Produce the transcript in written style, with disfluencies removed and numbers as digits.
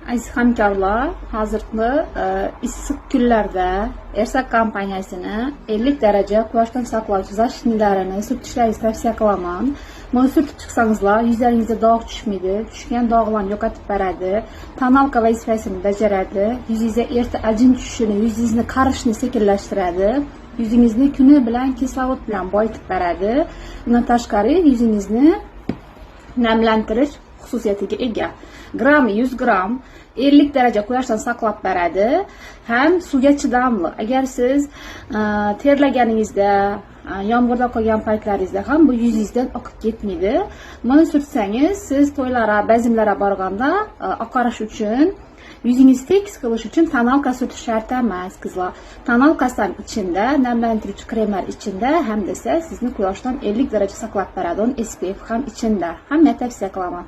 Aziz hamkorlar, hozirgi issiq kunlarda Ersak kompaniyasini 50 darajə quyoshdan saqlovchi zashitnilarini surtishlaringizni tavsiya qilaman. Buni surtib chiqsangizlar, yuzlaringizga dog' tushmaydi, tushgan dog'larni yo'qotib beradi, tonalka vazifasini bajaradi, yuzingizga erta ajin tushishini, yuzingizni qarishni sekinlashtiradi, yuzingizni kuni bilan kislorod bilan boyitib beradi. Bundan tashqari yuzingizni namlantirish xususiyatiga ega. Grammi 100 gram 50 darajə quyoshdan saqlab beradi. Ham suvga chidamli. Agar siz terlaganingizda, yomg'irda qolgan paytlaringizda ham bu yuzingizdan oqib ketmaydi. Buni surtsangiz, siz to'ylara, bazmlara borganda oqarish uchun, yuzingizni tekis qilish uchun tonalka surtish shart emas, qizlar. Tonalkasidan ichida namlantiruvchi kremlar ichida, hamda sizni quyoshdan 50 darajə saqlab beradi. SPF ham ichida. Hamma tavsiya qilaman.